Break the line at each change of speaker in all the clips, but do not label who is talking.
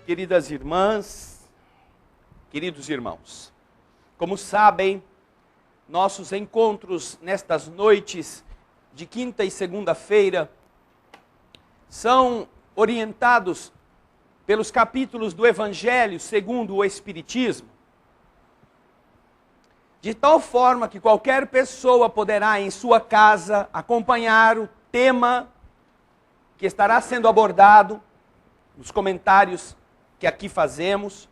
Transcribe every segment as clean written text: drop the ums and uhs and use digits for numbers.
queridas irmãs, queridos irmãos. Como sabem, nossos encontros nestas noites de quinta e segunda-feira são orientados pelos capítulos do Evangelho segundo o Espiritismo, de tal forma que qualquer pessoa poderá em sua casa acompanhar o tema que estará sendo abordado nos comentários que aqui fazemos,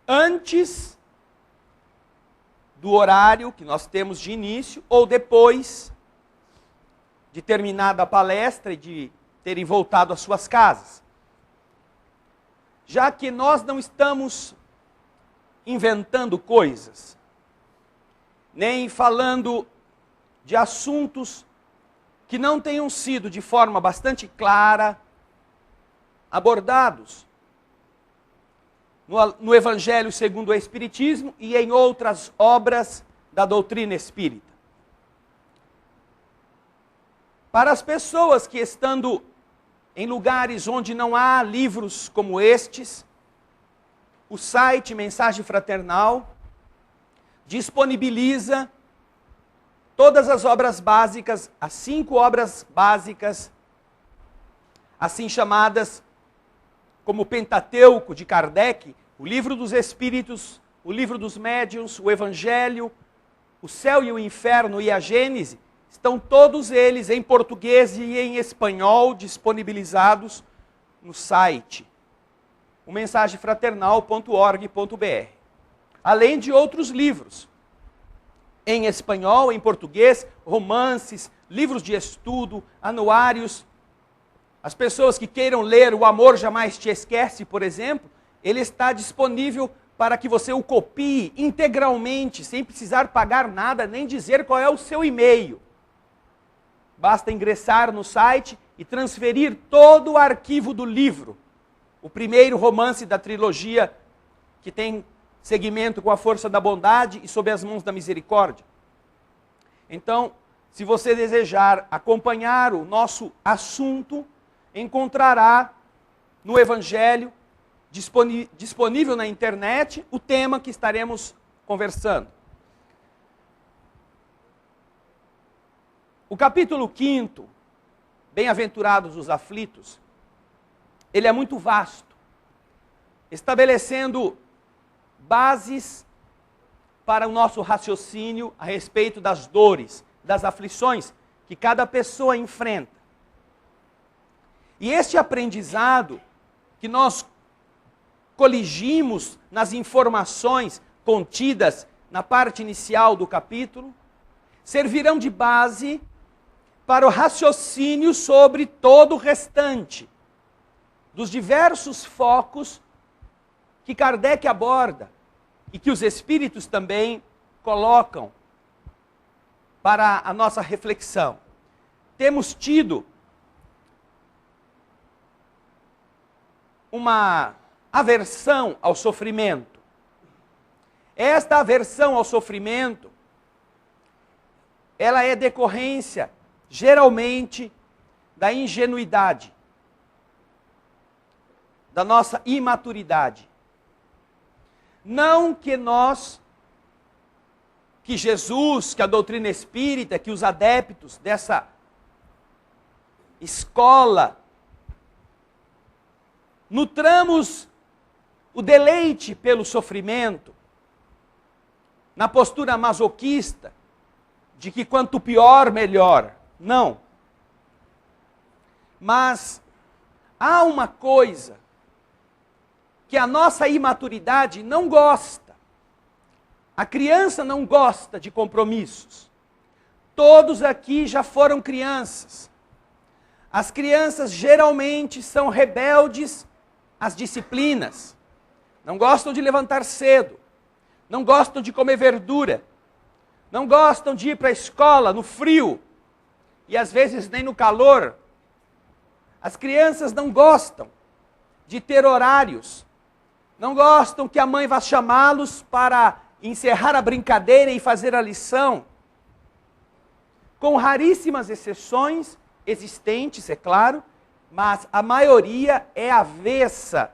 antes do horário que nós temos de início, ou depois de terminada a palestra e de terem voltado às suas casas. Já que nós não estamos inventando coisas, nem falando de assuntos que não tenham sido de forma bastante clara abordados no Evangelho segundo o Espiritismo e em outras obras da doutrina espírita. Para as pessoas que estando em lugares onde não há livros como estes, o site Mensagem Fraternal disponibiliza todas as obras básicas, as 5 obras básicas, assim chamadas como Pentateuco de Kardec, o Livro dos Espíritos, o Livro dos Médiuns, o Evangelho, o Céu e o Inferno e a Gênese, estão todos eles em português e em espanhol disponibilizados no site, o mensagefraternal.org.br. Além de outros livros, em espanhol, em português, romances, livros de estudo, anuários. As pessoas que queiram ler O Amor Jamais Te Esquece, por exemplo, ele está disponível para que você o copie integralmente, sem precisar pagar nada, nem dizer qual é o seu e-mail. Basta ingressar no site e transferir todo o arquivo do livro. O primeiro romance da trilogia que tem seguimento com a força da bondade e sob as mãos da misericórdia. Então, se você desejar acompanhar o nosso assunto, encontrará no Evangelho, disponível na internet, o tema que estaremos conversando. O capítulo 5º, Bem-aventurados os aflitos, ele é muito vasto, estabelecendo bases para o nosso raciocínio a respeito das dores, das aflições que cada pessoa enfrenta. E este aprendizado que nós coligimos nas informações contidas na parte inicial do capítulo, servirão de base para o raciocínio sobre todo o restante, dos diversos focos que Kardec aborda e que os espíritos também colocam para a nossa reflexão. Temos tido uma aversão ao sofrimento. Esta aversão ao sofrimento, ela é decorrência, geralmente, da ingenuidade, da nossa imaturidade. Não que nós, que Jesus, que a doutrina espírita, que os adeptos dessa escola, nutramos o deleite pelo sofrimento, na postura masoquista, de que quanto pior, melhor. Não. Mas há uma coisa que a nossa imaturidade não gosta. A criança não gosta de compromissos. Todos aqui já foram crianças. As crianças geralmente são rebeldes às disciplinas. Não gostam de levantar cedo. Não gostam de comer verdura. Não gostam de ir para a escola no frio. E às vezes nem no calor. As crianças não gostam de ter horários. Não gostam que a mãe vá chamá-los para encerrar a brincadeira e fazer a lição. Com raríssimas exceções existentes, é claro, mas a maioria é avessa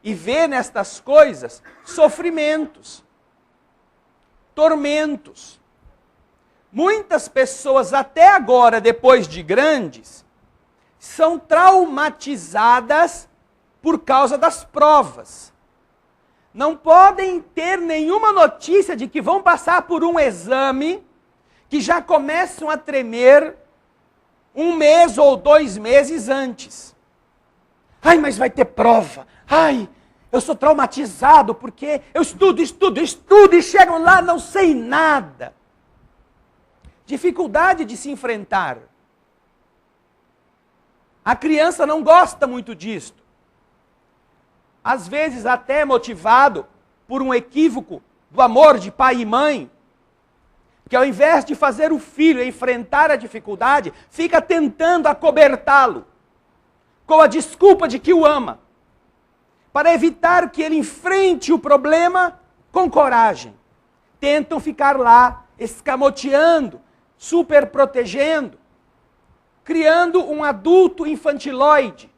e vê nestas coisas sofrimentos, tormentos. Muitas pessoas, até agora, depois de grandes, são traumatizadas por causa das provas. Não podem ter nenhuma notícia de que vão passar por um exame que já começam a tremer 1 mês ou 2 meses antes. Ai, mas vai ter prova. Ai, eu sou traumatizado porque eu estudo e chegam lá, não sei nada. Dificuldade de se enfrentar. A criança não gosta muito disto. Às vezes até motivado por um equívoco do amor de pai e mãe, que ao invés de fazer o filho enfrentar a dificuldade, fica tentando acobertá-lo, com a desculpa de que o ama, para evitar que ele enfrente o problema com coragem. Tentam ficar lá, escamoteando, super protegendo, criando um adulto infantiloide,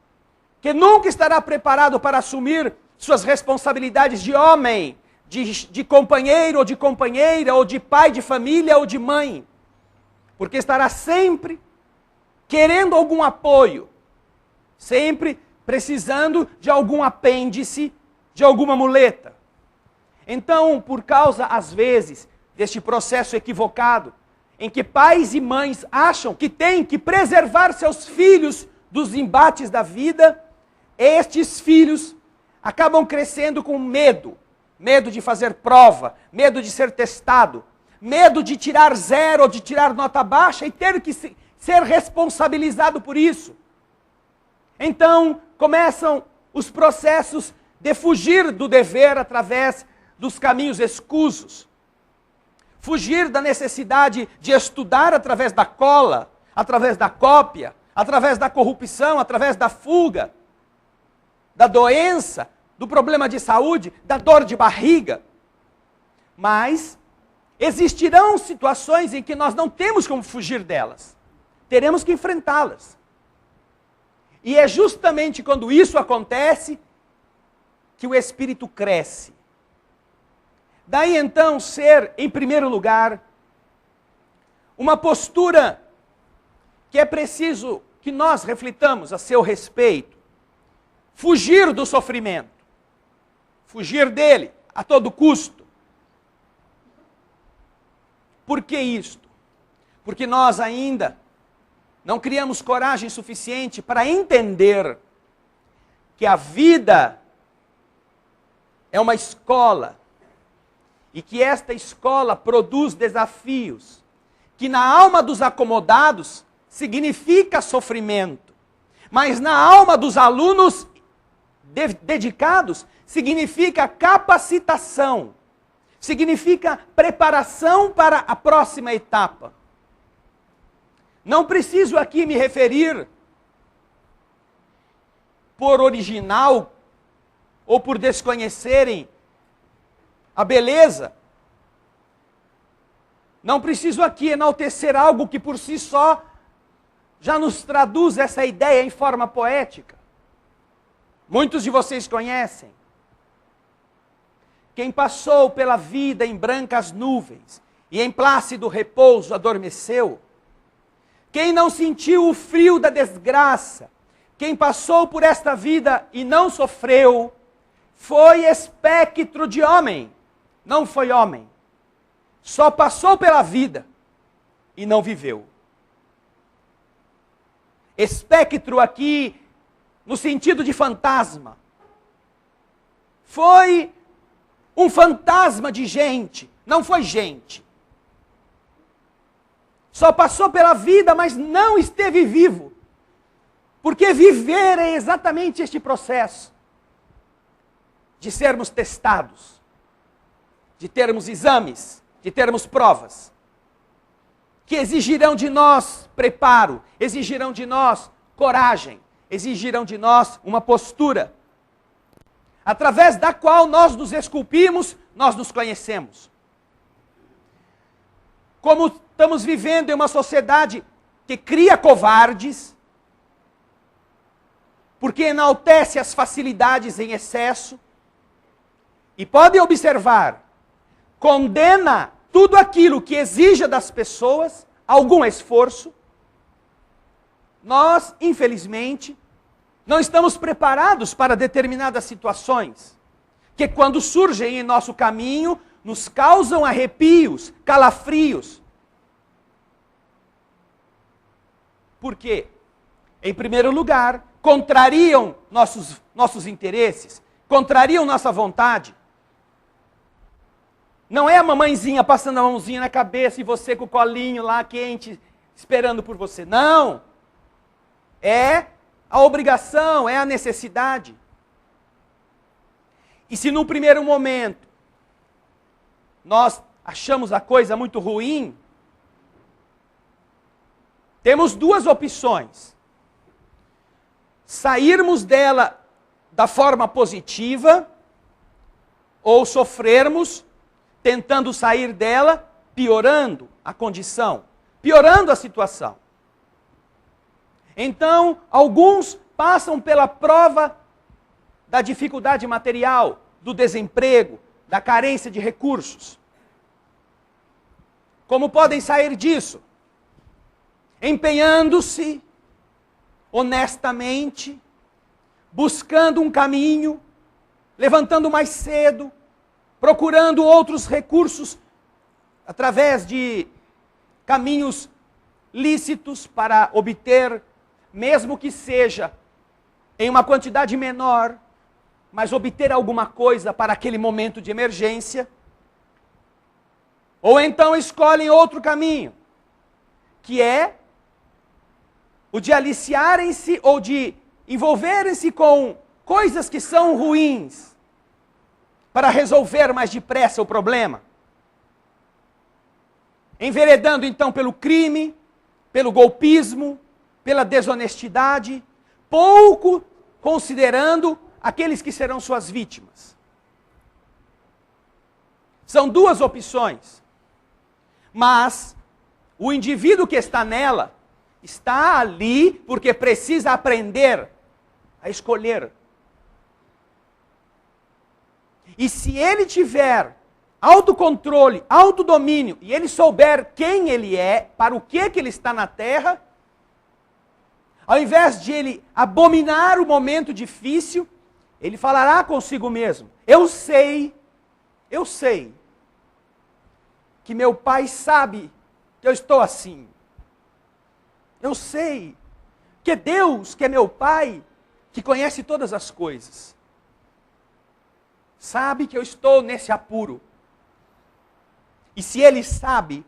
que nunca estará preparado para assumir suas responsabilidades de homem, de companheiro ou de companheira, ou de pai de família ou de mãe. Porque estará sempre querendo algum apoio, sempre precisando de algum apêndice, de alguma muleta. Então, por causa, às vezes, deste processo equivocado, em que pais e mães acham que têm que preservar seus filhos dos embates da vida, estes filhos acabam crescendo com medo. Medo de fazer prova, medo de ser testado, medo de tirar 0 ou de tirar nota baixa e ter que ser responsabilizado por isso. Então, começam os processos de fugir do dever através dos caminhos escusos. Fugir da necessidade de estudar através da cola, através da cópia, através da corrupção, através da fuga, da doença, do problema de saúde, da dor de barriga. Mas existirão situações em que nós não temos como fugir delas. Teremos que enfrentá-las. E é justamente quando isso acontece que o espírito cresce. Daí então ser, em primeiro lugar, uma postura que é preciso que nós reflitamos a seu respeito. Fugir do sofrimento. Fugir dele a todo custo. Por que isto? Porque nós ainda não criamos coragem suficiente para entender que a vida é uma escola e que esta escola produz desafios, que na alma dos acomodados significa sofrimento, mas na alma dos alunos dedicados significa capacitação, significa preparação para a próxima etapa. Não preciso aqui me referir por original ou por desconhecerem a beleza. Não preciso aqui enaltecer algo que por si só já nos traduz essa ideia em forma poética. Muitos de vocês conhecem. Quem passou pela vida em brancas nuvens e em plácido repouso adormeceu. Quem não sentiu o frio da desgraça, quem passou por esta vida e não sofreu, foi espectro de homem, não foi homem. Só passou pela vida e não viveu. Espectro aqui, no sentido de fantasma. Foi um fantasma de gente, não foi gente. Só passou pela vida, mas não esteve vivo. Porque viver é exatamente este processo de sermos testados, de termos exames, de termos provas, que exigirão de nós preparo, exigirão de nós coragem, exigirão de nós uma postura, através da qual nós nos esculpimos, nós nos conhecemos. Como estamos vivendo em uma sociedade que cria covardes, porque enaltece as facilidades em excesso. E pode observar, condena tudo aquilo que exija das pessoas algum esforço. Nós, infelizmente, não estamos preparados para determinadas situações, que quando surgem em nosso caminho, nos causam arrepios, calafrios. Por quê? Em primeiro lugar, contrariam nossos interesses, contrariam nossa vontade. Não é a mamãezinha passando a mãozinha na cabeça e você com o colinho lá quente, esperando por você. Não! É a obrigação, é a necessidade. E se num primeiro momento nós achamos a coisa muito ruim, temos duas opções. Sairmos dela da forma positiva ou sofrermos tentando sair dela, piorando a condição, piorando a situação. Então, alguns passam pela prova da dificuldade material, do desemprego, da carência de recursos. Como podem sair disso? Empenhando-se honestamente, buscando um caminho, levantando mais cedo, procurando outros recursos através de caminhos lícitos para obter, mesmo que seja em uma quantidade menor, mas obter alguma coisa para aquele momento de emergência. Ou então escolhem outro caminho, que é o de aliciarem-se ou de envolverem-se com coisas que são ruins, para resolver mais depressa o problema. Enveredando então pelo crime, pelo golpismo, pela desonestidade, pouco considerando aqueles que serão suas vítimas. São duas opções. Mas o indivíduo que está nela, está ali porque precisa aprender a escolher. E se ele tiver autocontrole, autodomínio, e ele souber quem ele é, para o que ele está na terra, ao invés de ele abominar o momento difícil, ele falará consigo mesmo: eu sei que meu pai sabe que eu estou assim. Eu sei que Deus, que é meu pai, que conhece todas as coisas, sabe que eu estou nesse apuro. E se ele sabe,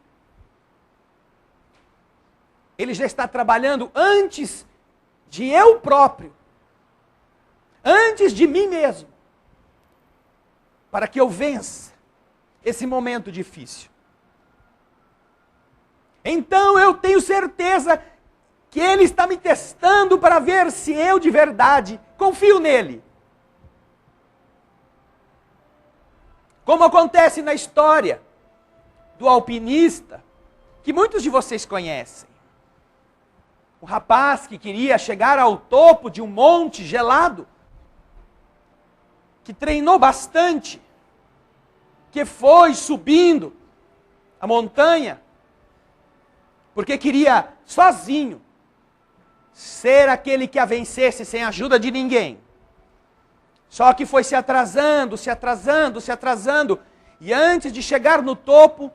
ele já está trabalhando antes de eu próprio, antes de mim mesmo, para que eu vença esse momento difícil. Então eu tenho certeza que ele está me testando para ver se eu de verdade confio nele. Como acontece na história do alpinista, que muitos de vocês conhecem. O rapaz que queria chegar ao topo de um monte gelado, que treinou bastante, que foi subindo a montanha, porque queria sozinho ser aquele que a vencesse sem a ajuda de ninguém. Só que foi se atrasando, e antes de chegar no topo,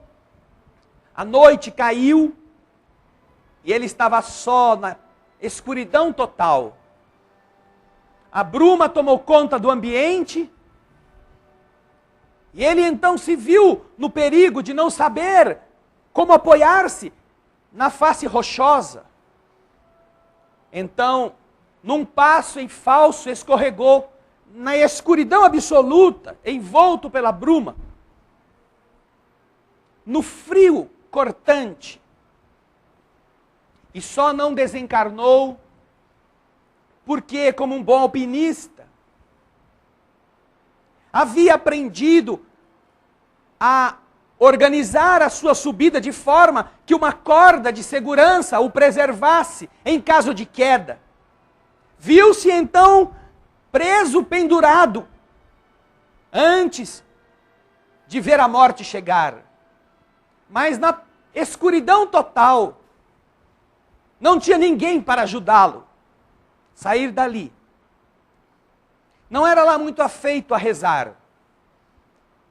a noite caiu, e ele estava só na escuridão total. A bruma tomou conta do ambiente, e ele então se viu no perigo de não saber como apoiar-se na face rochosa. Então, num passo em falso, escorregou na escuridão absoluta, envolto pela bruma, no frio cortante. E só não desencarnou porque, como um bom alpinista, havia aprendido a organizar a sua subida de forma que uma corda de segurança o preservasse em caso de queda. Viu-se então preso, pendurado, antes de ver a morte chegar. Mas na escuridão total, não tinha ninguém para ajudá-lo a sair dali. Não era lá muito afeito a rezar.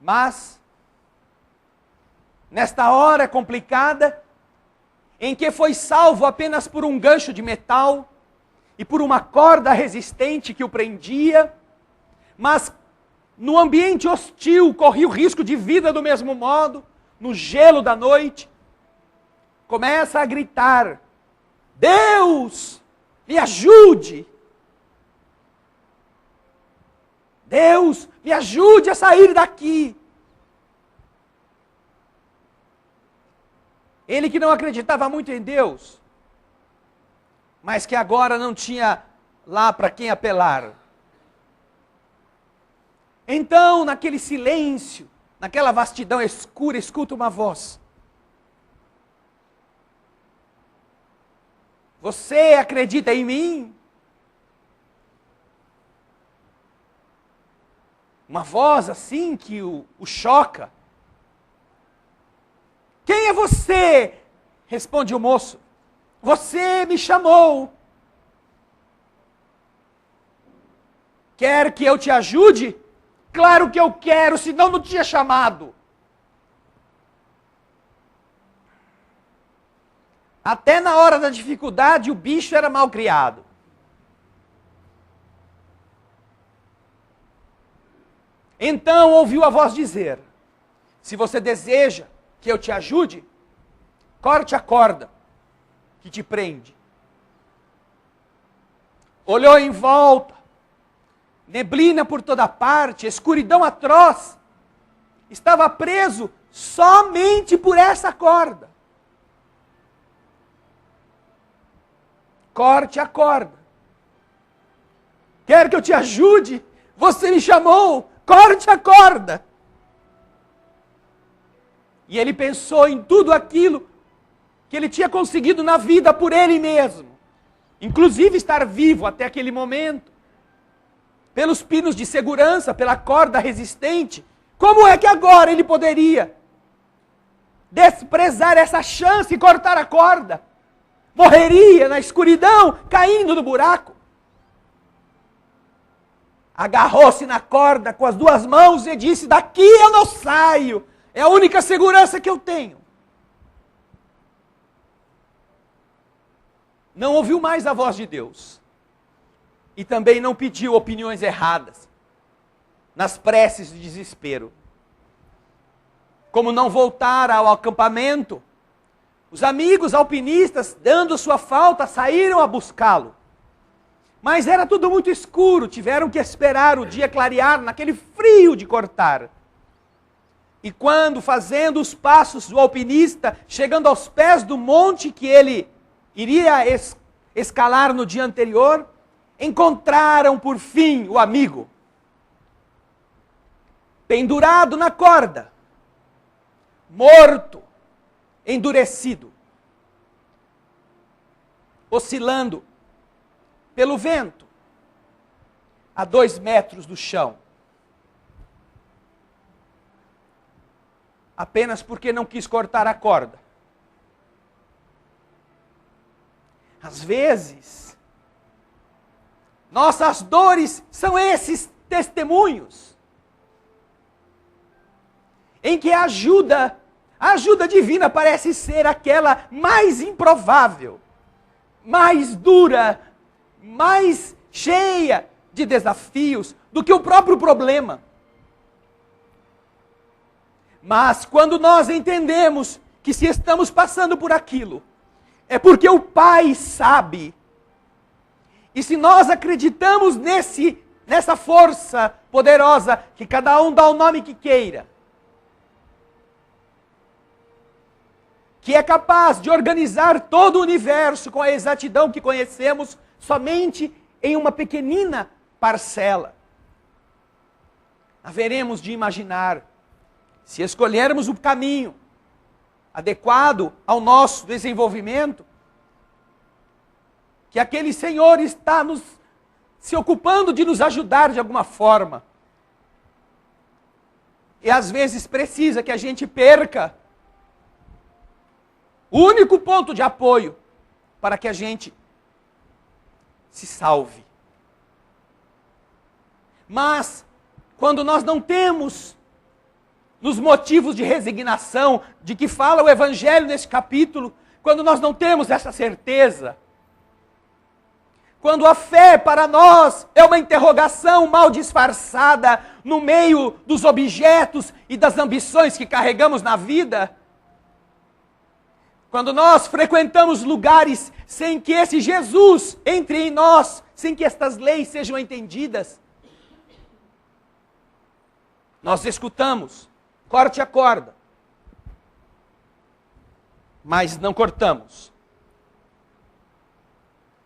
Mas, nesta hora complicada, em que foi salvo apenas por um gancho de metal e por uma corda resistente que o prendia, mas no ambiente hostil corria o risco de vida do mesmo modo, no gelo da noite, começa a gritar: Deus, me ajude! Deus, me ajude a sair daqui! Ele que não acreditava muito em Deus, mas que agora não tinha lá para quem apelar. Então, naquele silêncio, naquela vastidão escura, escuta uma voz. Você acredita em mim? Uma voz assim que o choca. Quem é você? Responde o moço. Você me chamou. Quer que eu te ajude? Claro que eu quero, senão não tinha chamado. Até na hora da dificuldade, o bicho era mal criado. Então ouviu a voz dizer: se você deseja que eu te ajude, corte a corda que te prende. Olhou em volta, neblina por toda parte, escuridão atroz. Estava preso somente por essa corda. Corte a corda. Quer que eu te ajude? Você me chamou, corte a corda. E ele pensou em tudo aquilo que ele tinha conseguido na vida por ele mesmo. Inclusive estar vivo até aquele momento. Pelos pinos de segurança, pela corda resistente. Como é que agora ele poderia desprezar essa chance e cortar a corda? Morreria na escuridão, caindo no buraco. Agarrou-se na corda com as duas mãos e disse: daqui eu não saio. É a única segurança que eu tenho. Não ouviu mais a voz de Deus. E também não pediu opiniões erradas nas preces de desespero. Como não voltar ao acampamento, os amigos alpinistas, dando sua falta, saíram a buscá-lo. Mas era tudo muito escuro, tiveram que esperar o dia clarear naquele frio de cortar. E quando, fazendo os passos do alpinista, chegando aos pés do monte que ele iria escalar no dia anterior, encontraram por fim o amigo, pendurado na corda, morto, endurecido, oscilando pelo vento, a 2 metros do chão. Apenas porque não quis cortar a corda. Às vezes, nossas dores são esses testemunhos, em que a ajuda divina parece ser aquela mais improvável, mais dura, mais cheia de desafios do que o próprio problema. Mas quando nós entendemos que se estamos passando por aquilo, é porque o Pai sabe. E se nós acreditamos nessa força poderosa, que cada um dá o nome que queira, que é capaz de organizar todo o universo com a exatidão que conhecemos somente em uma pequenina parcela, haveremos de imaginar, se escolhermos o caminho adequado ao nosso desenvolvimento, que aquele Senhor está nos se ocupando de nos ajudar de alguma forma. E às vezes precisa que a gente perca o único ponto de apoio para que a gente se salve. Mas, quando nós não temos nos motivos de resignação de que fala o Evangelho nesse capítulo, quando nós não temos essa certeza, quando a fé para nós é uma interrogação mal disfarçada no meio dos objetos e das ambições que carregamos na vida, quando nós frequentamos lugares sem que esse Jesus entre em nós, sem que estas leis sejam entendidas, nós escutamos, corte a corda, mas não cortamos.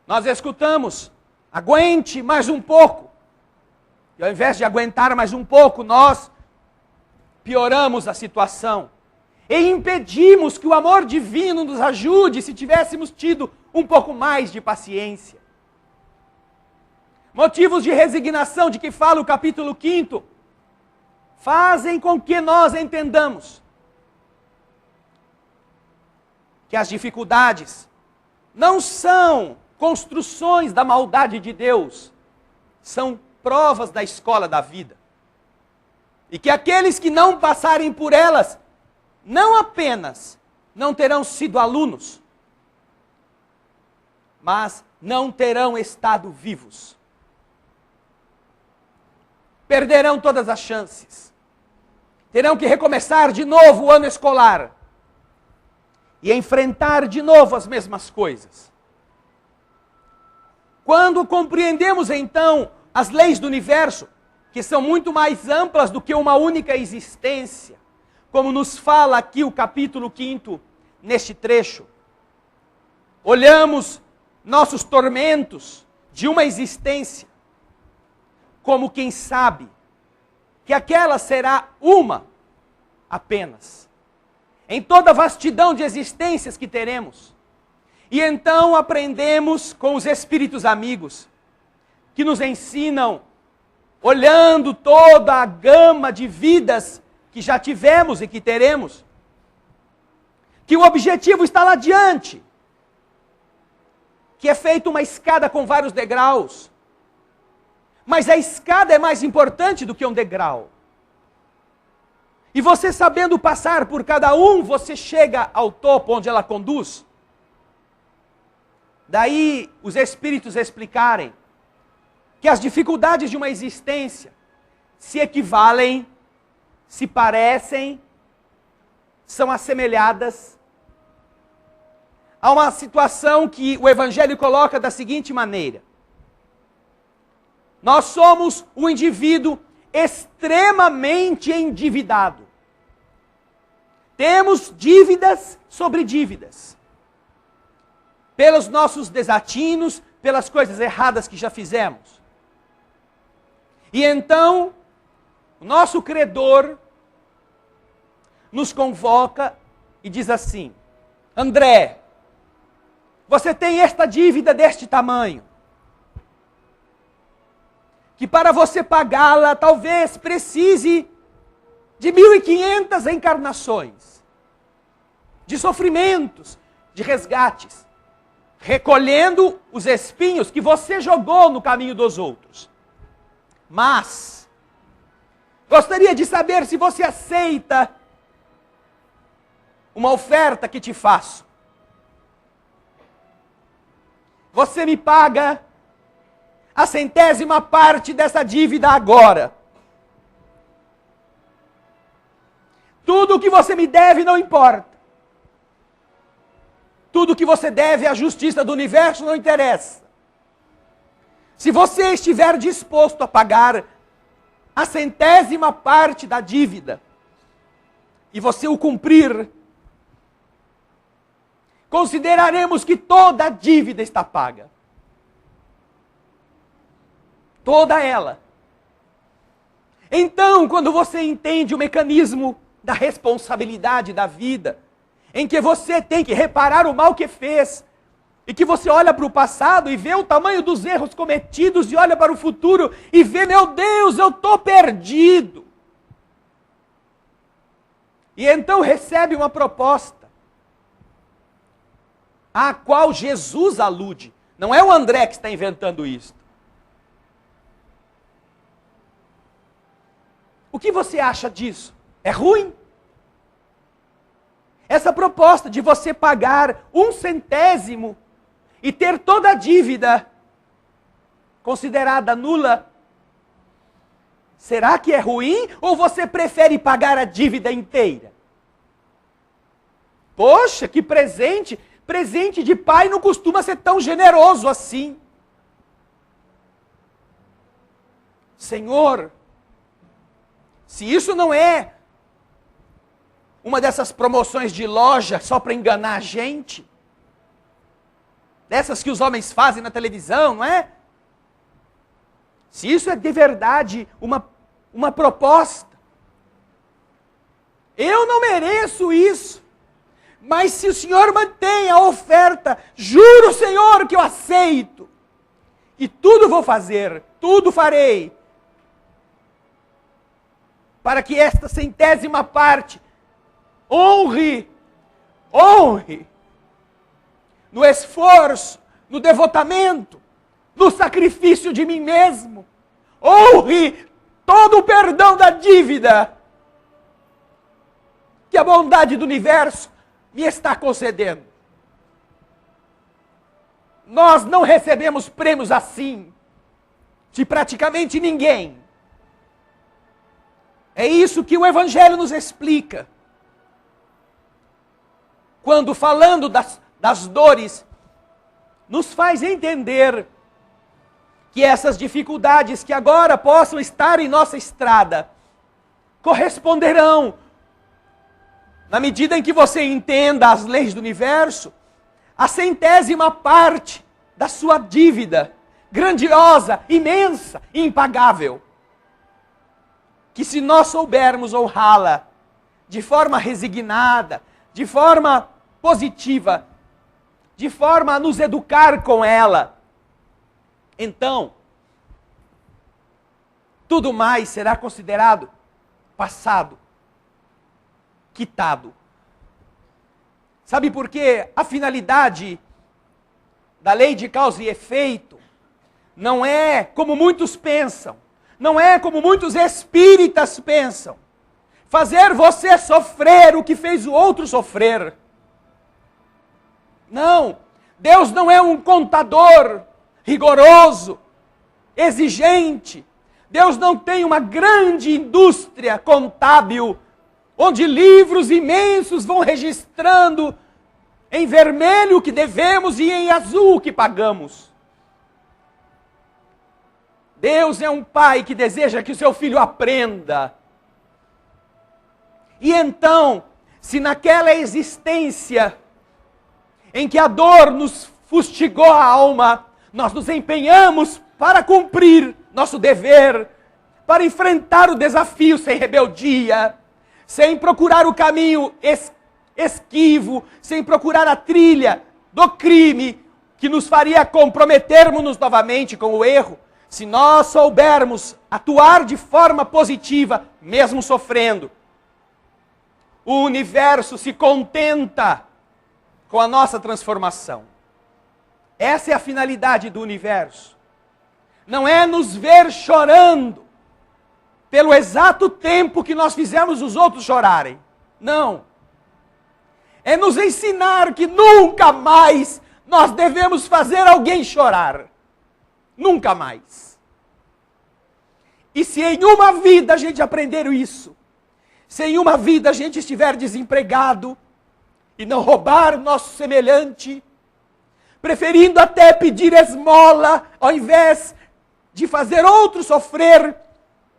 Nós escutamos, aguente mais um pouco. E ao invés de aguentar mais um pouco, nós pioramos a situação. E impedimos que o amor divino nos ajude se tivéssemos tido um pouco mais de paciência. Motivos de resignação de que fala o capítulo 5 fazem com que nós entendamos que as dificuldades não são construções da maldade de Deus, são provas da escola da vida. E que aqueles que não passarem por elas, não apenas não terão sido alunos, mas não terão estado vivos. Perderão todas as chances. Terão que recomeçar de novo o ano escolar. E enfrentar de novo as mesmas coisas. Quando compreendemos então as leis do universo, que são muito mais amplas do que uma única existência, como nos fala aqui o capítulo 5, neste trecho, olhamos nossos tormentos de uma existência, como quem sabe que aquela será uma apenas, em toda a vastidão de existências que teremos. E então aprendemos com os espíritos amigos, que nos ensinam, olhando toda a gama de vidas que já tivemos e que teremos, que o objetivo está lá adiante, que é feita uma escada com vários degraus, mas a escada é mais importante do que um degrau. E você sabendo passar por cada um, você chega ao topo onde ela conduz. Daí os espíritos explicarem que as dificuldades de uma existência se equivalem, se parecem, são assemelhadas a uma situação que o Evangelho coloca da seguinte maneira: nós somos um indivíduo extremamente endividado. Temos dívidas sobre dívidas. Pelos nossos desatinos, pelas coisas erradas que já fizemos. E então, o nosso credor nos convoca e diz assim: André, você tem esta dívida deste tamanho, que para você pagá-la talvez precise de 1.500 encarnações, de sofrimentos, de resgates, recolhendo os espinhos que você jogou no caminho dos outros. Mas gostaria de saber se você aceita uma oferta que te faço. Você me paga a 100ª parte dessa dívida agora. Tudo o que você me deve não importa. Tudo o que você deve à justiça do universo não interessa. Se você estiver disposto a pagar a 100ª parte da dívida, e você o cumprir, consideraremos que toda a dívida está paga. Toda ela. Então, quando você entende o mecanismo da responsabilidade da vida, em que você tem que reparar o mal que fez, E que você olha para o passado e vê o tamanho dos erros cometidos e olha para o futuro e vê, meu Deus, eu estou perdido. E então recebe uma proposta, a qual Jesus alude. Não é o André que está inventando isso. O que você acha disso? É ruim? Essa proposta de você pagar 1/100 e ter toda a dívida considerada nula, será que é ruim ou você prefere pagar a dívida inteira? Poxa, que presente! Presente de pai não costuma ser tão generoso assim. Senhor, se isso não é uma dessas promoções de loja só para enganar a gente, dessas que os homens fazem na televisão, não é? Se isso é de verdade uma proposta, eu não mereço isso. Mas se o Senhor mantém a oferta, juro, Senhor, que eu aceito. E tudo vou fazer, tudo farei, para que esta 100ª parte honre no esforço, no devotamento, no sacrifício de mim mesmo. Honre todo o perdão da dívida que a bondade do universo me está concedendo. Nós não recebemos prêmios assim de praticamente ninguém. É isso que o Evangelho nos explica. Quando falando das dores, nos faz entender que essas dificuldades que agora possam estar em nossa estrada corresponderão, na medida em que você entenda as leis do universo, a 100ª parte da sua dívida, grandiosa, imensa, impagável. Que se nós soubermos honrá-la de forma resignada, de forma positiva, de forma a nos educar com ela, então, tudo mais será considerado passado, quitado. Sabe por quê? A finalidade da lei de causa e efeito não é como muitos pensam, não é como muitos espíritas pensam, fazer você sofrer o que fez o outro sofrer. Não, Deus não é um contador rigoroso, exigente. Deus não tem uma grande indústria contábil, onde livros imensos vão registrando em vermelho o que devemos e em azul o que pagamos. Deus é um pai que deseja que o seu filho aprenda. E então, se naquela existência em que a dor nos fustigou a alma, nós nos empenhamos para cumprir nosso dever, para enfrentar o desafio sem rebeldia, sem procurar o caminho esquivo, sem procurar a trilha do crime que nos faria comprometermos-nos novamente com o erro. Se nós soubermos atuar de forma positiva, mesmo sofrendo, o universo se contenta com a nossa transformação. Essa é a finalidade do universo. Não é nos ver chorando pelo exato tempo que nós fizemos os outros chorarem. Não. É nos ensinar que nunca mais nós devemos fazer alguém chorar. Nunca mais. E se em uma vida a gente aprender isso, se em uma vida a gente estiver desempregado e não roubar nosso semelhante, preferindo até pedir esmola ao invés de fazer outro sofrer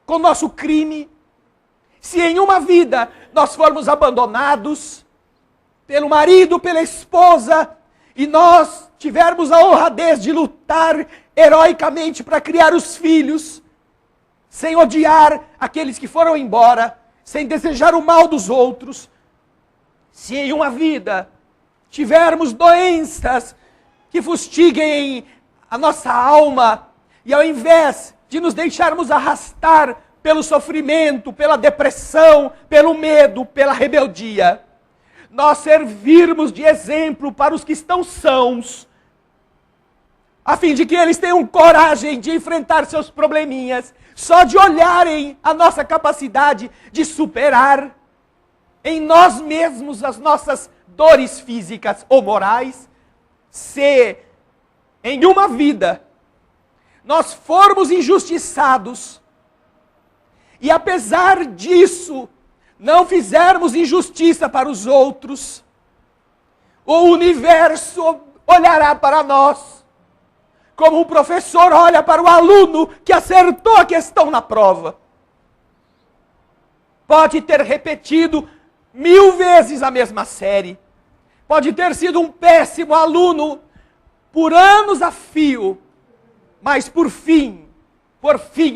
com nosso crime, se em uma vida nós formos abandonados pelo marido, pela esposa, e nós tivermos a honradez de lutar heroicamente para criar os filhos, sem odiar aqueles que foram embora, sem desejar o mal dos outros, se em uma vida tivermos doenças que fustiguem a nossa alma, e ao invés de nos deixarmos arrastar pelo sofrimento, pela depressão, pelo medo, pela rebeldia, nós servirmos de exemplo para os que estão sãos, a fim de que eles tenham coragem de enfrentar seus probleminhas, só de olharem a nossa capacidade de superar em nós mesmos as nossas dores físicas ou morais. Se em uma vida nós formos injustiçados e apesar disso não fizermos injustiça para os outros, o universo olhará para nós como um professor olha para o aluno que acertou a questão na prova. Pode ter repetido 1000 vezes a mesma série. Pode ter sido um péssimo aluno por anos a fio. Mas por fim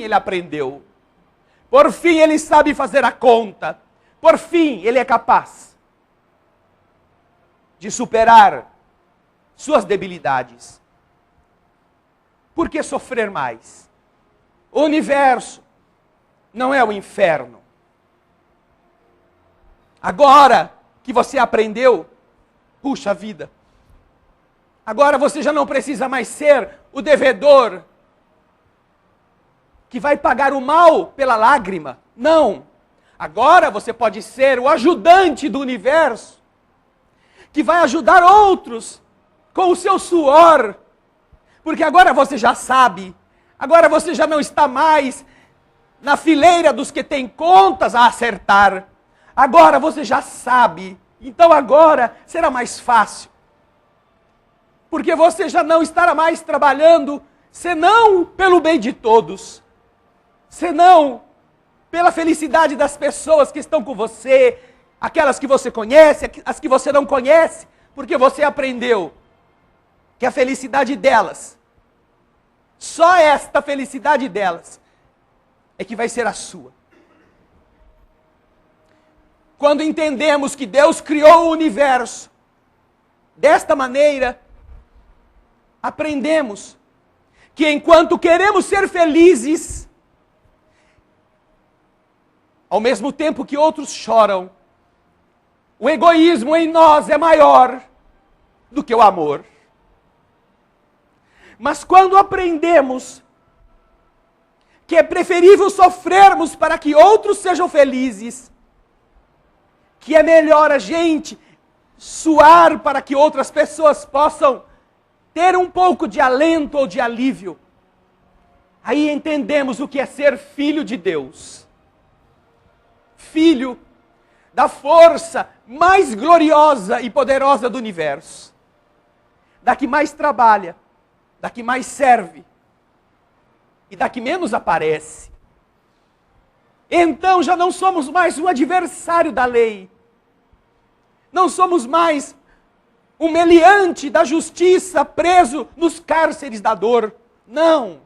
ele aprendeu. Por fim ele sabe fazer a conta. Por fim ele é capaz de superar suas debilidades. Por que sofrer mais? O universo não é o inferno. Agora que você aprendeu, puxa vida, agora você já não precisa mais ser o devedor que vai pagar o mal pela lágrima. Não. Agora você pode ser o ajudante do universo, que vai ajudar outros com o seu suor. Porque agora você já sabe, agora você já não está mais na fileira dos que têm contas a acertar. Agora você já sabe, então agora será mais fácil. Porque você já não estará mais trabalhando, senão pelo bem de todos, senão pela felicidade das pessoas que estão com você, aquelas que você conhece, as que você não conhece, porque você aprendeu que a felicidade delas, só esta felicidade delas, é que vai ser a sua. Quando entendemos que Deus criou o universo desta maneira, aprendemos que enquanto queremos ser felizes, ao mesmo tempo que outros choram, o egoísmo em nós é maior do que o amor. Mas quando aprendemos que é preferível sofrermos para que outros sejam felizes, que é melhor a gente suar para que outras pessoas possam ter um pouco de alento ou de alívio, aí entendemos o que é ser filho de Deus. Filho da força mais gloriosa e poderosa do universo. Da que mais trabalha, da que mais serve e da que menos aparece. Então já não somos mais um adversário da lei. Não somos mais um meliante da justiça preso nos cárceres da dor. Não.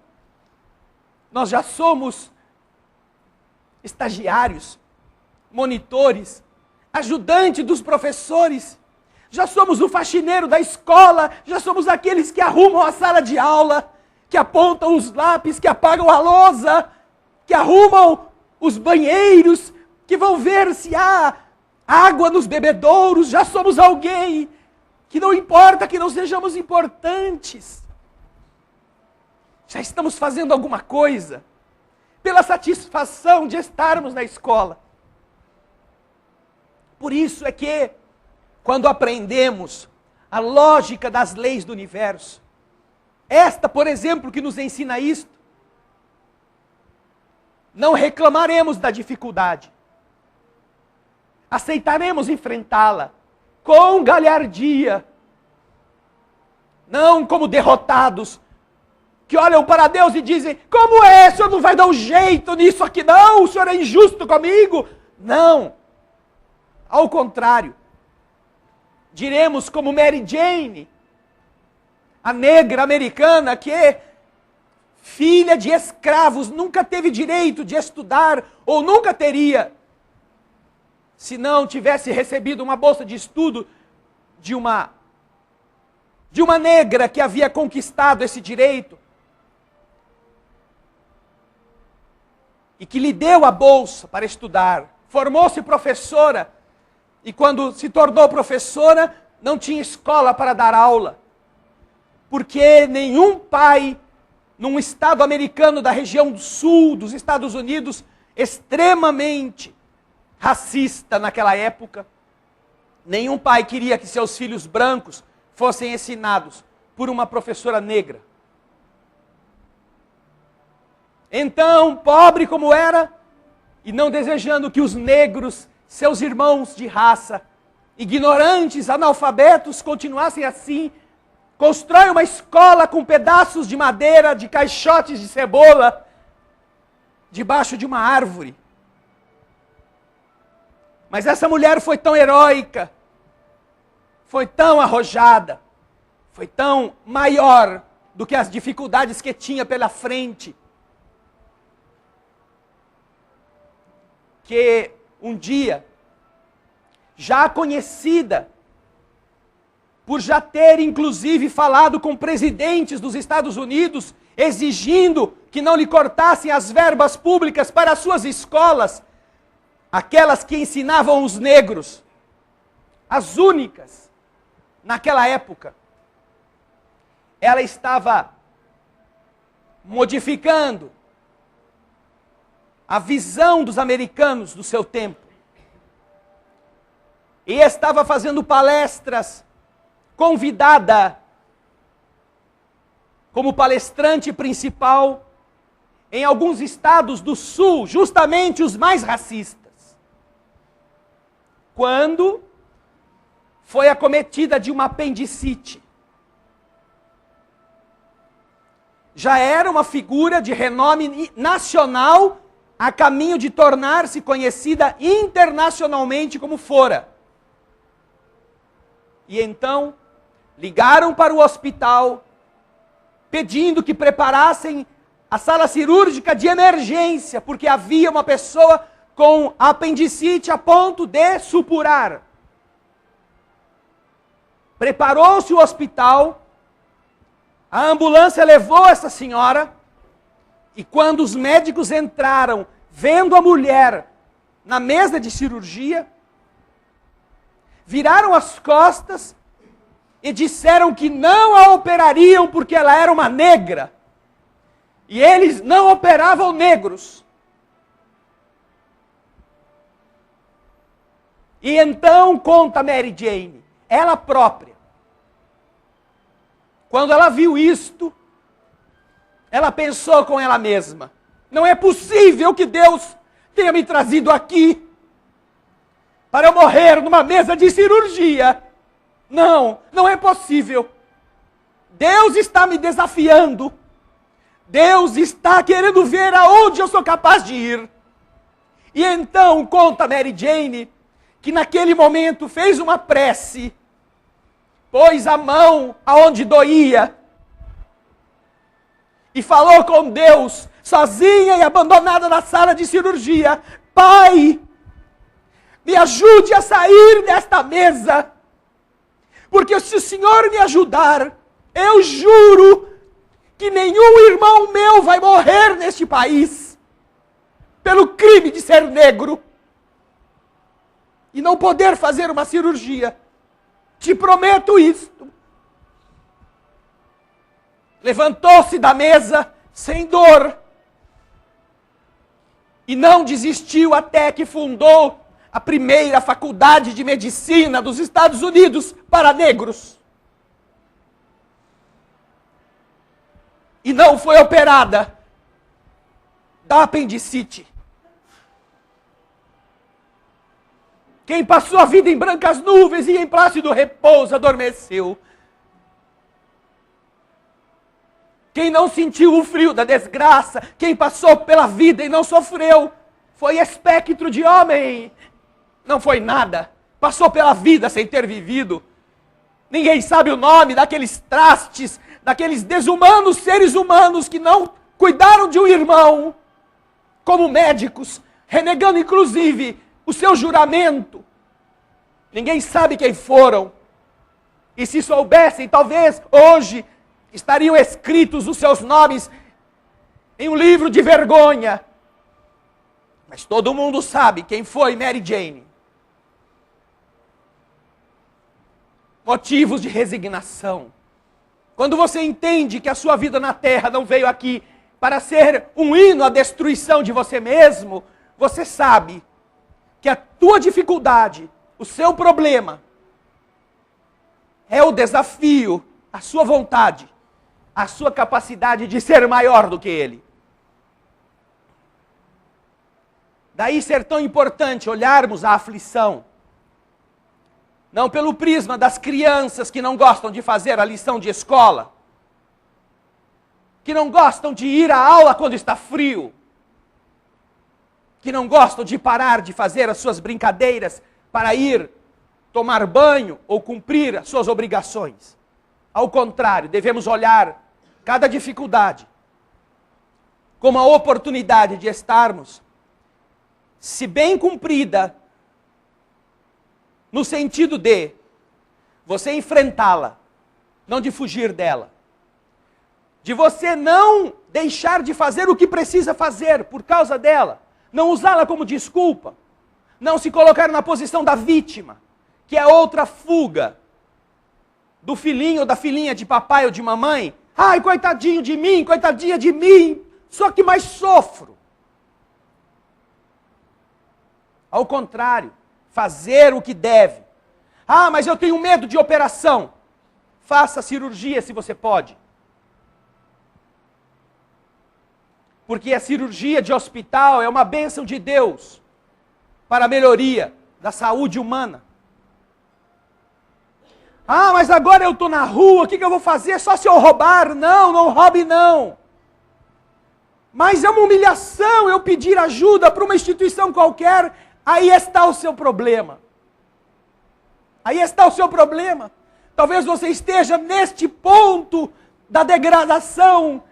Nós já somos estagiários, monitores, ajudantes dos professores. Já somos o faxineiro da escola, já somos aqueles que arrumam a sala de aula, que apontam os lápis, que apagam a lousa, que arrumam os banheiros, que vão ver se há água nos bebedouros. Já somos alguém que não importa que não sejamos importantes. Já estamos fazendo alguma coisa pela satisfação de estarmos na escola. Por isso é que, quando aprendemos a lógica das leis do universo, esta, por exemplo, que nos ensina isto, não reclamaremos da dificuldade. Aceitaremos enfrentá-la com galhardia, não como derrotados, que olham para Deus e dizem: como é? O Senhor não vai dar um jeito nisso aqui não? O Senhor é injusto comigo? Não. Ao contrário, diremos como Mary Jane, a negra americana que, filha de escravos, nunca teve direito de estudar, ou nunca teria, se não tivesse recebido uma bolsa de estudo de uma de uma negra que havia conquistado esse direito e que lhe deu a bolsa para estudar. Formou-se professora e quando se tornou professora não tinha escola para dar aula, porque nenhum pai num estado americano da região do sul dos Estados Unidos, extremamente racista naquela época, nenhum pai queria que seus filhos brancos fossem ensinados por uma professora negra. Então, pobre como era, e não desejando que os negros, seus irmãos de raça, ignorantes, analfabetos, continuassem assim, constrói uma escola com pedaços de madeira, de caixotes de cebola, debaixo de uma árvore. Mas essa mulher foi tão heróica, foi tão arrojada, foi tão maior do que as dificuldades que tinha pela frente, que um dia, já conhecida, por já ter inclusive falado com presidentes dos Estados Unidos, exigindo que não lhe cortassem as verbas públicas para as suas escolas, aquelas que ensinavam os negros, as únicas naquela época, ela estava modificando a visão dos americanos do seu tempo. E estava fazendo palestras, convidada como palestrante principal em alguns estados do sul, justamente os mais racistas. Quando foi acometida de uma apendicite. Já era uma figura de renome nacional, a caminho de tornar-se conhecida internacionalmente como fora. E então, ligaram para o hospital, pedindo que preparassem a sala cirúrgica de emergência, porque havia uma pessoa com apendicite a ponto de supurar. Preparou-se o hospital, a ambulância levou essa senhora, e quando os médicos entraram, vendo a mulher na mesa de cirurgia, viraram as costas e disseram que não a operariam porque ela era uma negra. E eles não operavam negros. E então conta Mary Jane, ela própria, quando ela viu isto, ela pensou com ela mesma: não é possível que Deus tenha me trazido aqui para eu morrer numa mesa de cirurgia. Não, não é possível. Deus está me desafiando. Deus está querendo ver aonde eu sou capaz de ir. E então conta Mary Jane que naquele momento fez uma prece, pôs a mão aonde doía e falou com Deus, sozinha e abandonada na sala de cirurgia: Pai, me ajude a sair desta mesa, porque se o Senhor me ajudar, eu juro que nenhum irmão meu vai morrer neste país pelo crime de ser negro e não poder fazer uma cirurgia. Te prometo isto. Levantou-se da mesa sem dor e não desistiu até que fundou a primeira faculdade de medicina dos Estados Unidos para negros. E não foi operada da apendicite. Quem passou a vida em brancas nuvens e em plácido repouso adormeceu. Quem não sentiu o frio da desgraça, quem passou pela vida e não sofreu, foi espectro de homem. Não foi nada. Passou pela vida sem ter vivido. Ninguém sabe o nome daqueles trastes, daqueles desumanos seres humanos que não cuidaram de um irmão, como médicos, renegando inclusive o seu juramento. Ninguém sabe quem foram. E se soubessem, talvez hoje estariam escritos os seus nomes em um livro de vergonha. Mas todo mundo sabe quem foi Mary Jane. Motivos de resignação. Quando você entende que a sua vida na terra não veio aqui para ser um hino à destruição de você mesmo, você sabe que a tua dificuldade, o seu problema, é o desafio, a sua vontade, a sua capacidade de ser maior do que ele. Daí ser tão importante olharmos a aflição, não pelo prisma das crianças que não gostam de fazer a lição de escola, que não gostam de ir à aula quando está frio, que não gostam de parar de fazer as suas brincadeiras para ir tomar banho ou cumprir as suas obrigações. Ao contrário, devemos olhar cada dificuldade como a oportunidade de estarmos, se bem cumprida, no sentido de você enfrentá-la, não de fugir dela. De você não deixar de fazer o que precisa fazer por causa dela. Não usá-la como desculpa. Não se colocar na posição da vítima, que é outra fuga do filhinho ou da filhinha de papai ou de mamãe. Ai, coitadinho de mim, coitadinha de mim, só que mais sofro. Ao contrário, fazer o que deve. Ah, mas eu tenho medo de operação. Faça cirurgia se você pode. Porque a cirurgia de hospital é uma bênção de Deus para a melhoria da saúde humana. Ah, mas agora eu estou na rua, o que eu vou fazer? Só se eu roubar? Não, não roube não. Mas é uma humilhação eu pedir ajuda para uma instituição qualquer, aí está o seu problema. Aí está o seu problema. Talvez você esteja neste ponto da degradação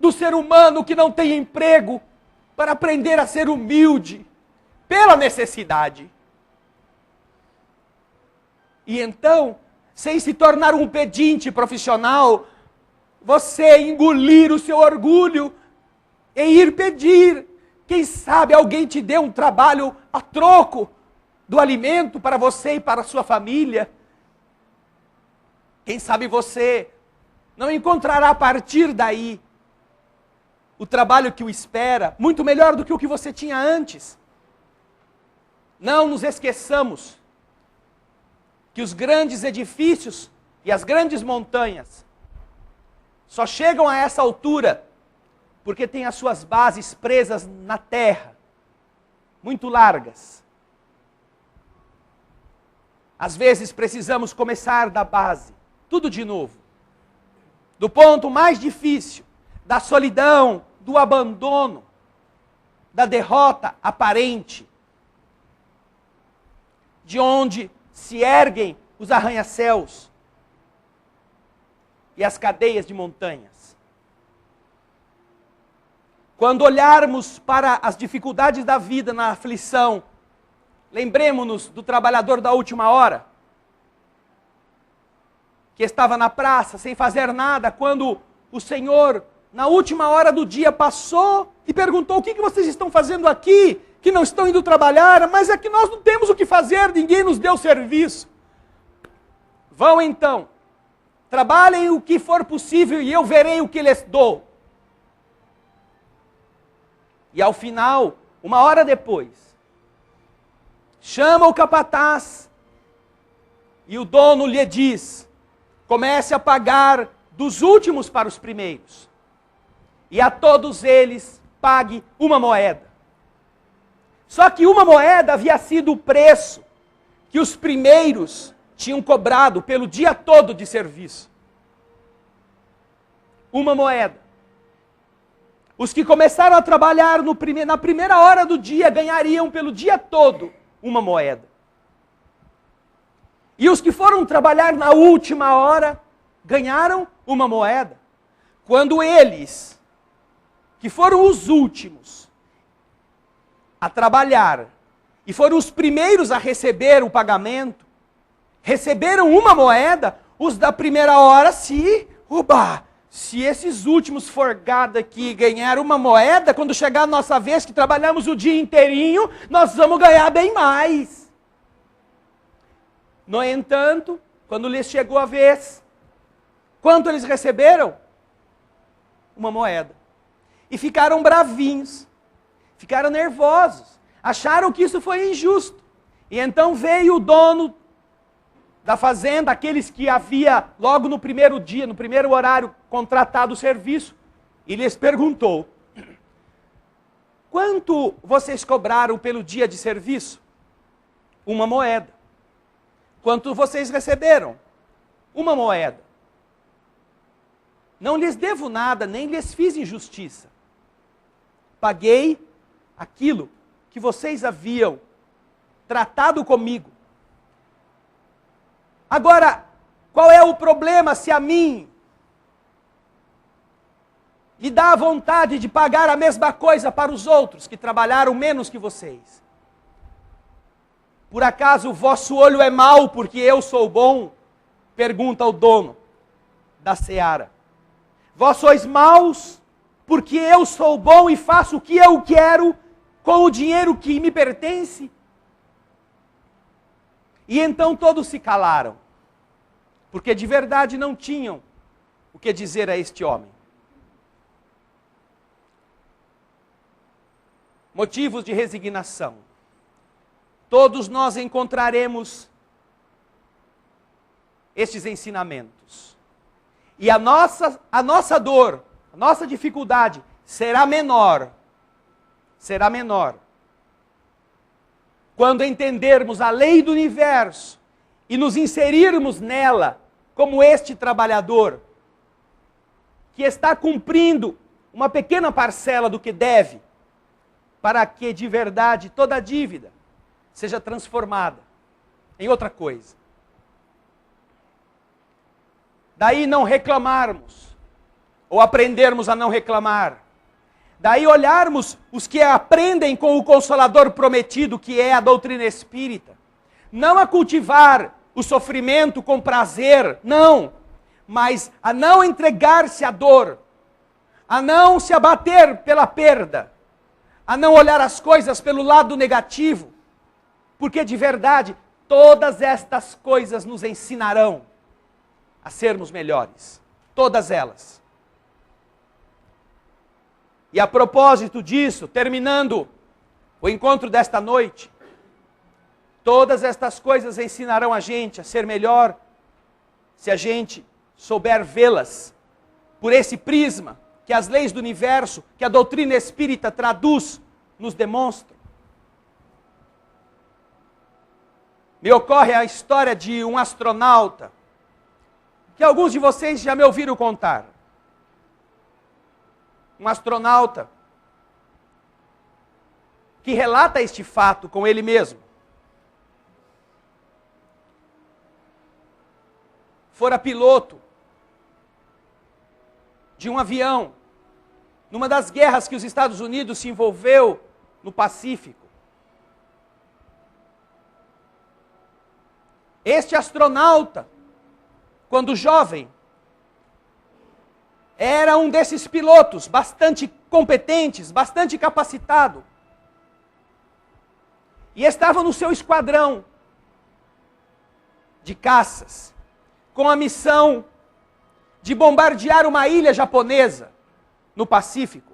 do ser humano que não tem emprego, para aprender a ser humilde, pela necessidade. E então, sem se tornar um pedinte profissional, você engolir o seu orgulho e ir pedir. Quem sabe alguém te dê um trabalho a troco do alimento para você e para a sua família. Quem sabe você não encontrará a partir daí o trabalho que o espera, muito melhor do que o que você tinha antes. Não nos esqueçamos que os grandes edifícios e as grandes montanhas só chegam a essa altura porque têm as suas bases presas na terra, muito largas. Às vezes precisamos começar da base, tudo de novo. Do ponto mais difícil, da solidão, do abandono, da derrota aparente, de onde se erguem os arranha-céus e as cadeias de montanhas. Quando olharmos para as dificuldades da vida na aflição, lembremos-nos do trabalhador da última hora, que estava na praça sem fazer nada, quando o Senhor, na última hora do dia, passou e perguntou: o que vocês estão fazendo aqui, que não estão indo trabalhar? Mas é que nós não temos o que fazer, ninguém nos deu serviço. Vão então, trabalhem o que for possível e eu verei o que lhes dou. E ao final, uma hora depois, chama o capataz e o dono lhe diz: comece a pagar dos últimos para os primeiros. E a todos eles pague uma moeda. Só que uma moeda havia sido o preço que os primeiros tinham cobrado pelo dia todo de serviço. Uma moeda. Os que começaram a trabalhar na primeira hora do dia ganhariam pelo dia todo uma moeda. E os que foram trabalhar na última hora ganharam uma moeda. Quando eles, que foram os últimos a trabalhar e foram os primeiros a receber o pagamento, receberam uma moeda, os da primeira hora, se esses últimos forgados aqui ganharam uma moeda, quando chegar a nossa vez, que trabalhamos o dia inteirinho, nós vamos ganhar bem mais. No entanto, quando lhes chegou a vez, quanto eles receberam? Uma moeda. E ficaram bravinhos, ficaram nervosos, acharam que isso foi injusto. E então veio o dono da fazenda, aqueles que havia logo no primeiro dia, no primeiro horário, contratado o serviço, e lhes perguntou: quanto vocês cobraram pelo dia de serviço? Uma moeda. Quanto vocês receberam? Uma moeda. Não lhes devo nada, nem lhes fiz injustiça. Paguei aquilo que vocês haviam tratado comigo. Agora, qual é o problema se a mim me dá a vontade de pagar a mesma coisa para os outros que trabalharam menos que vocês? Por acaso o vosso olho é mau porque eu sou bom? Pergunta o dono da seara. Vós sois maus porque eu sou bom e faço o que eu quero com o dinheiro que me pertence? E então todos se calaram, porque de verdade não tinham o que dizer a este homem. Motivos de resignação. Todos nós encontraremos estes ensinamentos. E a nossa dor, a nossa dificuldade será menor quando entendermos a lei do universo e nos inserirmos nela como este trabalhador que está cumprindo uma pequena parcela do que deve, para que de verdade toda a dívida seja transformada em outra coisa. Daí não reclamarmos, ou aprendermos a não reclamar. Daí olharmos os que aprendem com o Consolador prometido, que é a doutrina espírita. Não a cultivar o sofrimento com prazer, não. Mas a não entregar-se à dor, a não se abater pela perda, a não olhar as coisas pelo lado negativo. Porque de verdade, todas estas coisas nos ensinarão a sermos melhores. Todas elas. E a propósito disso, terminando o encontro desta noite, todas estas coisas ensinarão a gente a ser melhor, se a gente souber vê-las por esse prisma que as leis do universo, que a doutrina espírita traduz, nos demonstram. Me ocorre a história de um astronauta, que alguns de vocês já me ouviram contar. Um astronauta que relata este fato com ele mesmo. Fora piloto de um avião numa das guerras que os Estados Unidos se envolveu no Pacífico. Este astronauta, quando jovem, era um desses pilotos bastante competentes, bastante capacitado. E estava no seu esquadrão de caças, com a missão de bombardear uma ilha japonesa no Pacífico.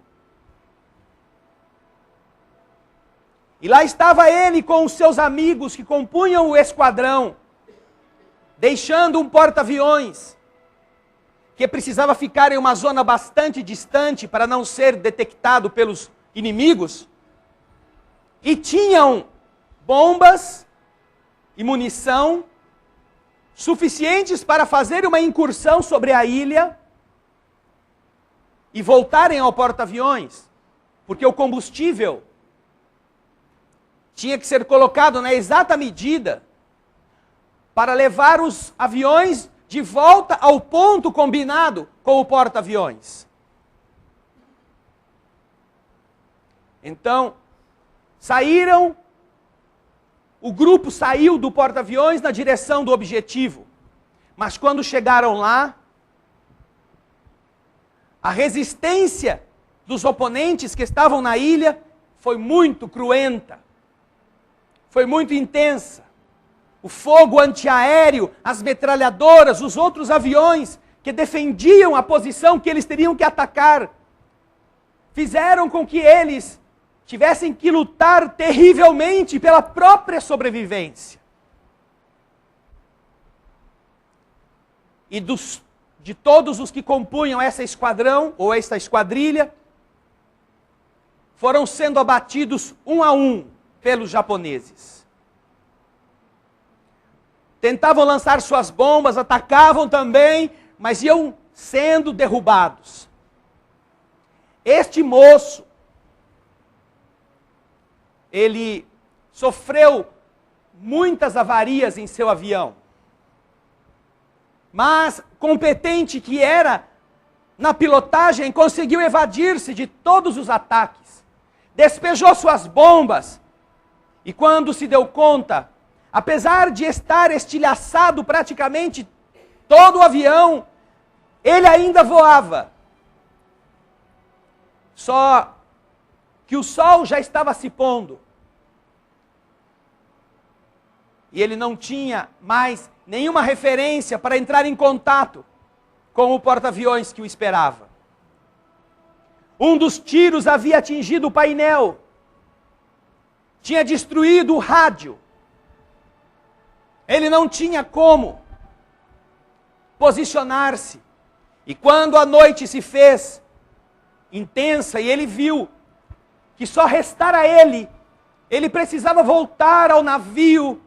E lá estava ele com os seus amigos que compunham o esquadrão, deixando um porta-aviões que precisava ficar em uma zona bastante distante para não ser detectado pelos inimigos, e tinham bombas e munição suficientes para fazer uma incursão sobre a ilha e voltarem ao porta-aviões, porque o combustível tinha que ser colocado na exata medida para levar os aviões de volta ao ponto combinado com o porta-aviões. Então, o grupo saiu do porta-aviões na direção do objetivo, Mas quando chegaram lá, a resistência dos oponentes que estavam na ilha foi muito cruenta, foi muito intensa. O fogo antiaéreo, as metralhadoras, os outros aviões que defendiam a posição que eles teriam que atacar, fizeram com que eles tivessem que lutar terrivelmente pela própria sobrevivência. E de todos os que compunham essa esquadrão, ou esta esquadrilha, foram sendo abatidos um a um pelos japoneses. Tentavam lançar suas bombas, atacavam também, mas iam sendo derrubados. Este moço, ele sofreu muitas avarias em seu avião. Mas, competente que era na pilotagem, conseguiu evadir-se de todos os ataques. Despejou suas bombas. E quando se deu conta, apesar de estar estilhaçado praticamente todo o avião, ele ainda voava. Só que o sol já estava se pondo. E ele não tinha mais nenhuma referência para entrar em contato com o porta-aviões que o esperava. Um dos tiros havia atingido o painel, tinha destruído o rádio. Ele não tinha como posicionar-se. E quando a noite se fez intensa e ele viu que só restara ele precisava voltar ao navio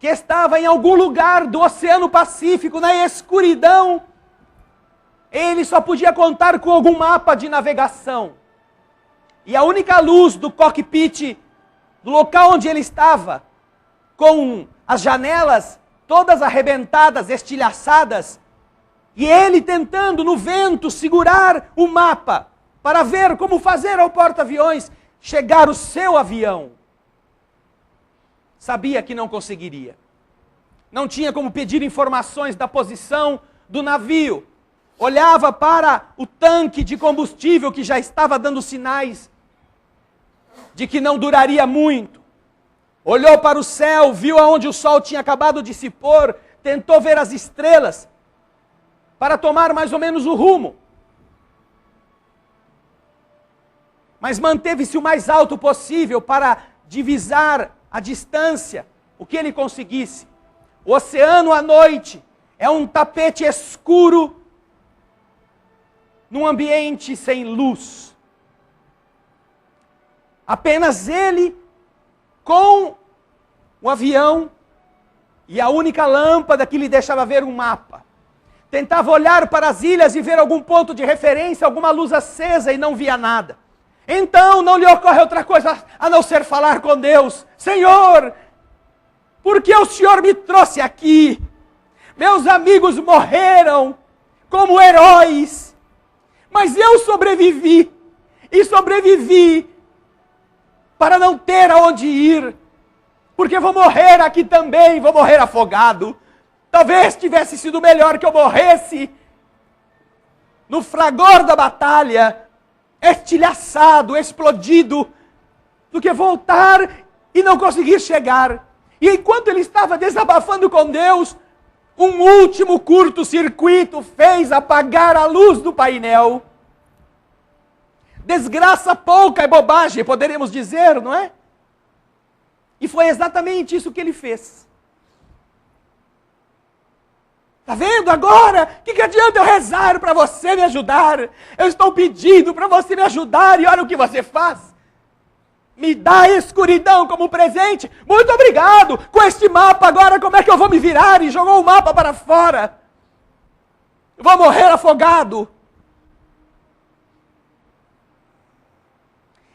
que estava em algum lugar do Oceano Pacífico, na escuridão. Ele só podia contar com algum mapa de navegação. E a única luz do cockpit, do local onde ele estava, com as janelas todas arrebentadas, estilhaçadas, e ele tentando no vento segurar o mapa para ver como fazer ao porta-aviões chegar o seu avião. Sabia que não conseguiria. Não tinha como pedir informações da posição do navio. Olhava para o tanque de combustível que já estava dando sinais de que não duraria muito. Olhou para o céu, viu aonde o sol tinha acabado de se pôr, tentou ver as estrelas para tomar mais ou menos o rumo. Mas manteve-se o mais alto possível para divisar a distância, o que ele conseguisse. O oceano à noite é um tapete escuro num ambiente sem luz. Apenas ele com o avião e a única lâmpada que lhe deixava ver um mapa. Tentava olhar para as ilhas e ver algum ponto de referência, alguma luz acesa e não via nada. Então não lhe ocorre outra coisa a não ser falar com Deus. Senhor, por que o Senhor me trouxe aqui? Meus amigos morreram como heróis, mas eu sobrevivi. E sobrevivi para não ter aonde ir, porque vou morrer aqui também, vou morrer afogado. Talvez tivesse sido melhor que eu morresse no fragor da batalha, estilhaçado, explodido, do que voltar e não conseguir chegar. E enquanto ele estava desabafando com Deus, um último curto-circuito fez apagar a luz do painel. Desgraça pouca é bobagem, poderíamos dizer, não é? E foi exatamente isso que ele fez. Está vendo agora? O que adianta eu rezar para você me ajudar? Eu estou pedindo para você me ajudar e olha o que você faz. Me dá a escuridão como presente. Muito obrigado. Com este mapa agora como é que eu vou me virar? E jogou o mapa para fora. Eu vou morrer afogado.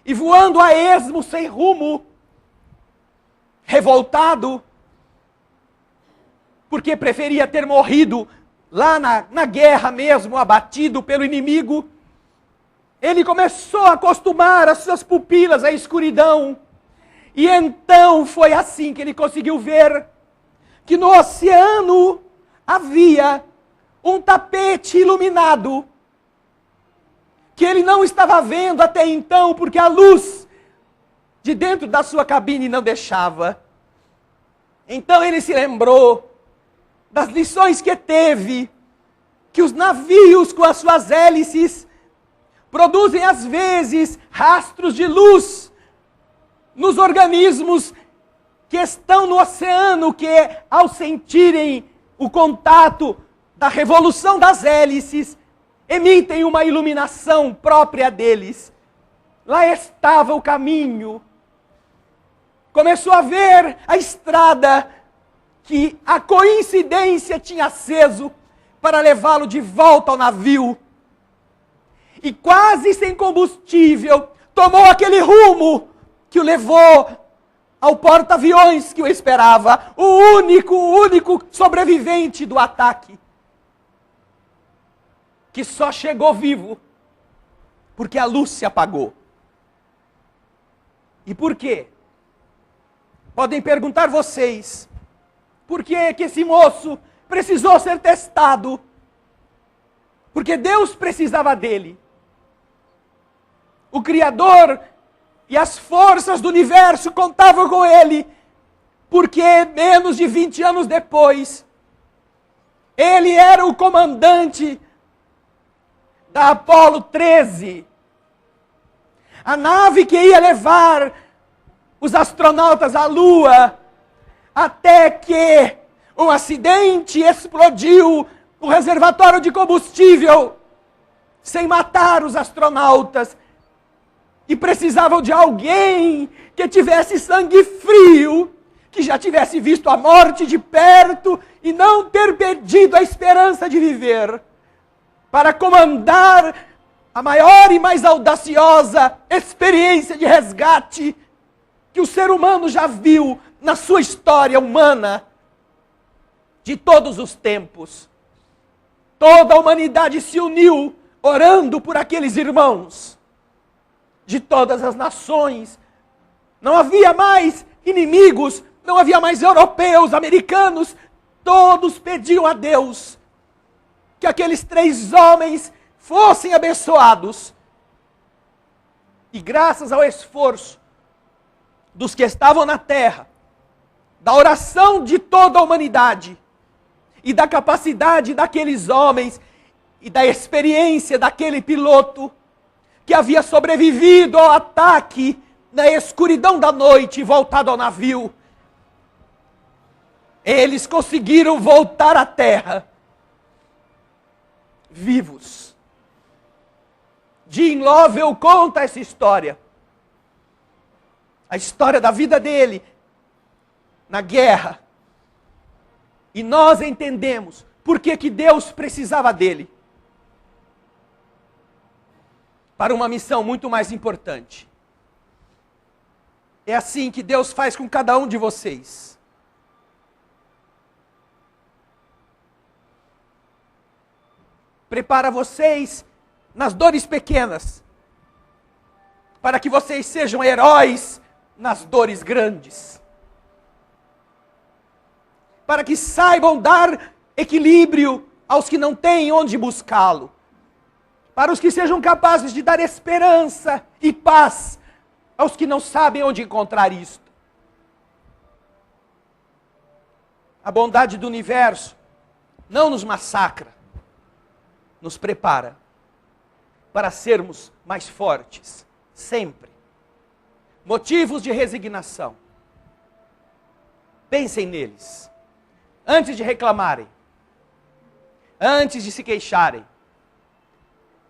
E voando a esmo, sem rumo, revoltado, porque preferia ter morrido lá na guerra mesmo, abatido pelo inimigo, ele começou a acostumar as suas pupilas à escuridão. E então foi assim que ele conseguiu ver que no oceano havia um tapete iluminado que ele não estava vendo até então, porque a luz de dentro da sua cabine não deixava. Então ele se lembrou das lições que teve, que os navios com as suas hélices produzem às vezes rastros de luz nos organismos que estão no oceano, que ao sentirem o contato da revolução das hélices, emitem uma iluminação própria deles. Lá estava o caminho. Começou a ver a estrada que a coincidência tinha aceso para levá-lo de volta ao navio. E quase sem combustível, tomou aquele rumo que o levou ao porta-aviões que o esperava, o único sobrevivente do ataque, que só chegou vivo porque a luz se apagou. E por quê? Podem perguntar vocês, por que que esse moço precisou ser testado? Porque Deus precisava dele. O Criador e as forças do universo contavam com ele, porque menos de 20 anos depois, ele era o comandante da Apolo 13, a nave que ia levar os astronautas à Lua, até que um acidente explodiu o reservatório de combustível, sem matar os astronautas, e precisavam de alguém que tivesse sangue frio, que já tivesse visto a morte de perto e não ter perdido a esperança de viver, para comandar a maior e mais audaciosa experiência de resgate que o ser humano já viu na sua história humana de todos os tempos. Toda a humanidade se uniu orando por aqueles irmãos de todas as nações. Não havia mais inimigos, não havia mais europeus, americanos, todos pediam a Deus que aqueles 3 homens fossem abençoados. E graças ao esforço dos que estavam na terra, da oração de toda a humanidade, e da capacidade daqueles homens, e da experiência daquele piloto, que havia sobrevivido ao ataque na escuridão da noite, voltado ao navio, eles conseguiram voltar à terra, vivos. Jim Lovell conta essa história. A história da vida dele na guerra. E nós entendemos por que Deus precisava dele. Para uma missão muito mais importante. É assim que Deus faz com cada um de vocês. Prepara vocês nas dores pequenas, para que vocês sejam heróis nas dores grandes. Para que saibam dar equilíbrio aos que não têm onde buscá-lo. Para os que sejam capazes de dar esperança e paz aos que não sabem onde encontrar isto. A bondade do universo não nos massacra, nos prepara para sermos mais fortes, sempre. Motivos de resignação. Pensem neles. Antes de reclamarem. Antes de se queixarem.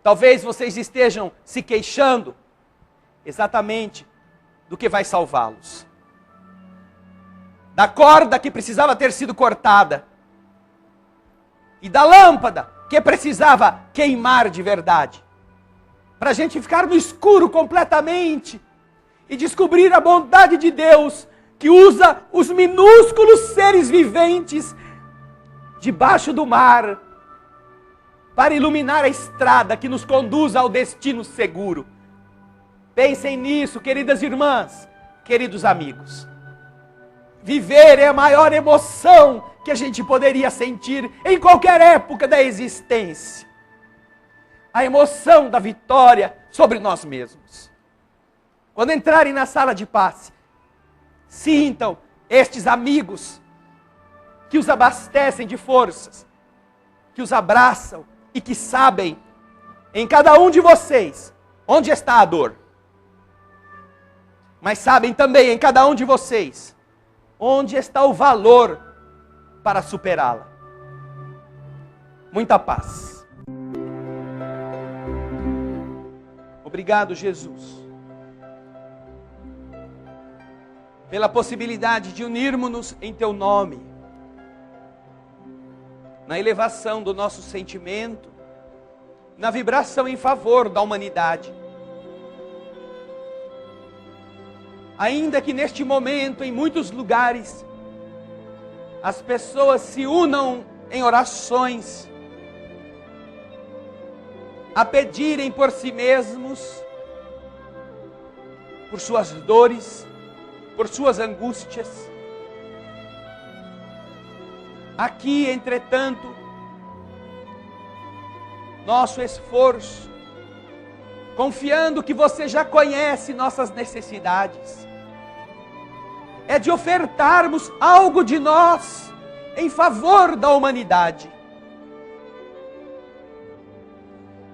Talvez vocês estejam se queixando exatamente do que vai salvá-los. Da corda que precisava ter sido cortada. E da lâmpada que precisava queimar de verdade. Para a gente ficar no escuro completamente e descobrir a bondade de Deus que usa os minúsculos seres viventes debaixo do mar para iluminar a estrada que nos conduz ao destino seguro. Pensem nisso, queridas irmãs, queridos amigos. Viver é a maior emoção que a gente poderia sentir em qualquer época da existência. A emoção da vitória sobre nós mesmos. Quando entrarem na sala de passe, sintam estes amigos que os abastecem de forças, que os abraçam e que sabem em cada um de vocês onde está a dor. Mas sabem também em cada um de vocês onde está o valor para superá-la. Muita paz. Obrigado, Jesus, pela possibilidade de unirmos-nos em Teu nome, na elevação do nosso sentimento, na vibração em favor da humanidade. Ainda que neste momento, em muitos lugares, as pessoas se unam em orações, a pedirem por si mesmos, por suas dores, por suas angústias. Aqui, entretanto, nosso esforço, confiando que você já conhece nossas necessidades, é de ofertarmos algo de nós em favor da humanidade.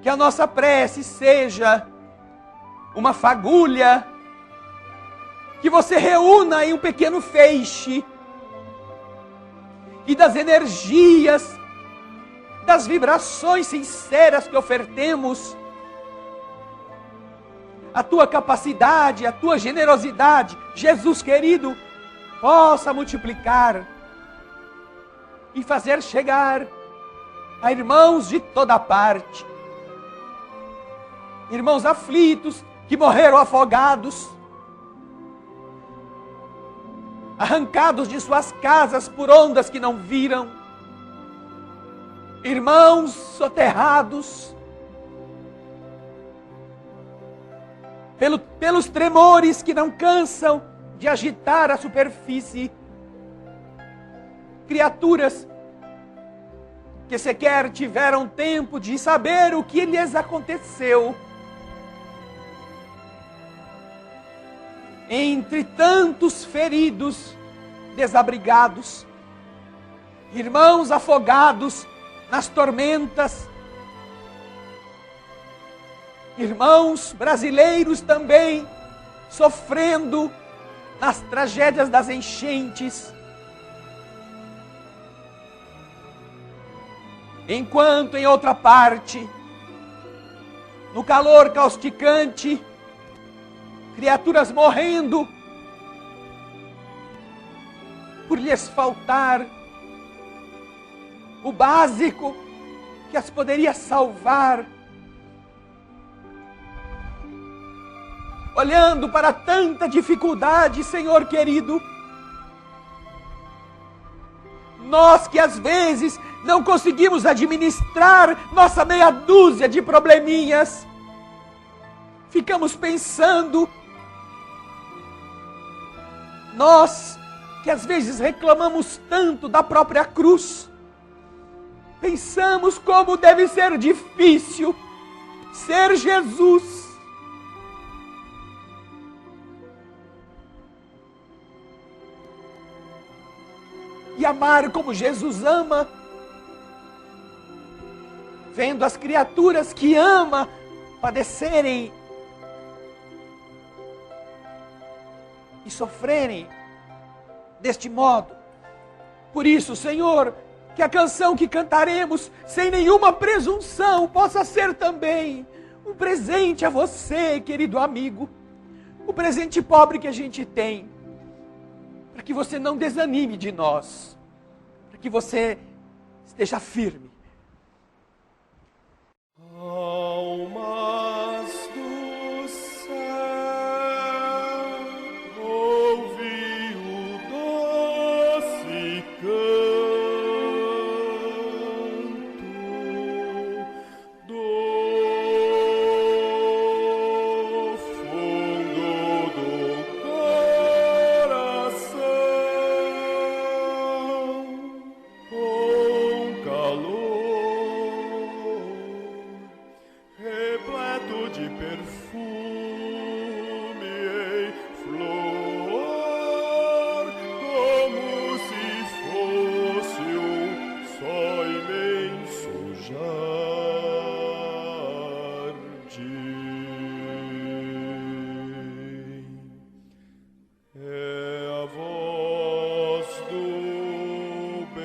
Que a nossa prece seja uma fagulha que você reúna em um pequeno feixe e das energias, das vibrações sinceras que ofertemos, a tua capacidade, a tua generosidade, Jesus querido, possa multiplicar e fazer chegar a irmãos de toda parte, irmãos aflitos que morreram afogados, arrancados de suas casas por ondas que não viram, irmãos soterrados pelos tremores que não cansam de agitar a superfície, criaturas que sequer tiveram tempo de saber o que lhes aconteceu. Entre tantos feridos, desabrigados, irmãos afogados nas tormentas, irmãos brasileiros também sofrendo nas tragédias das enchentes, enquanto em outra parte, no calor causticante, criaturas morrendo por lhes faltar o básico que as poderia salvar. Olhando para tanta dificuldade, Senhor querido, nós que às vezes não conseguimos administrar nossa meia dúzia de probleminhas, ficamos pensando, nós que às vezes reclamamos tanto da própria cruz, pensamos como deve ser difícil ser Jesus. E amar como Jesus ama, vendo as criaturas que ama padecerem e sofrerem deste modo. Por isso, Senhor, que a canção que cantaremos sem nenhuma presunção possa ser também um presente a você, querido amigo, o presente pobre que a gente tem, para que você não desanime de nós, para que você esteja firme.
Almas do céu, ouvi o doce canto do fundo do coração. hálito de perfume em flor, como se fosse um só imenso jardim. É a voz do bem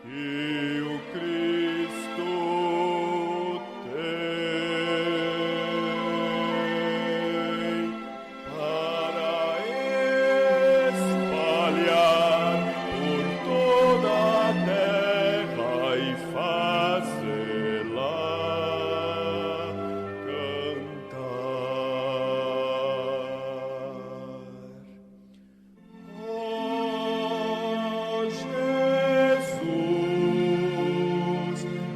que o Cristo tem para espalhar por toda a terra e fazê-la cantar. Oh, Jesus,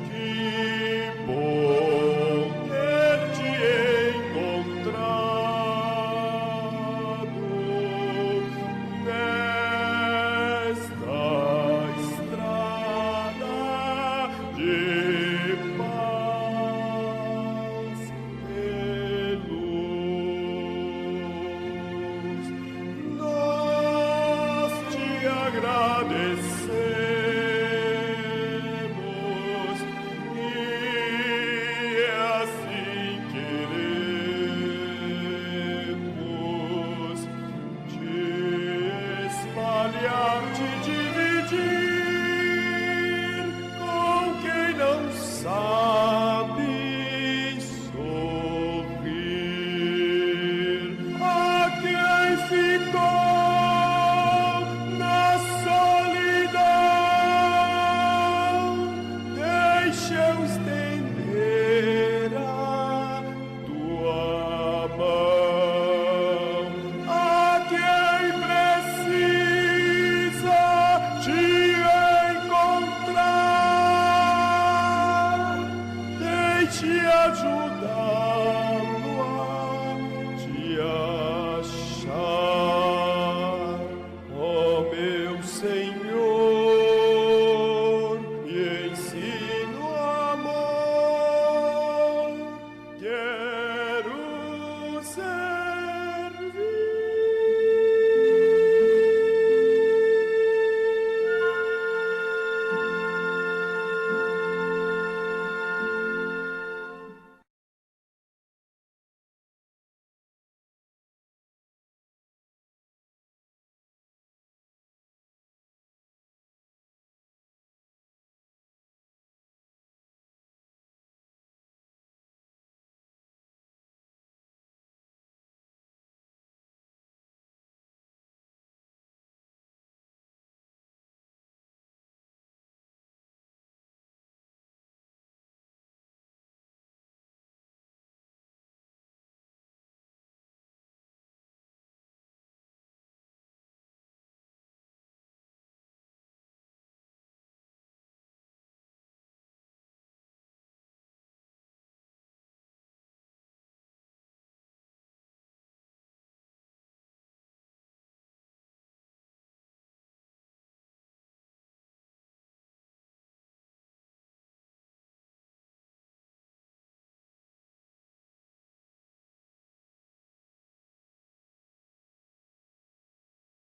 que bom ter-te encontrado nesta estrada de paz e luz. Nós te agradecemos e assim queremos te espalhar, te dividir com quem não sabe sorrir, a quem ficou na solidão. Deixa eu estender a tua mão a quem precisa te encontrar. Deixe ajudar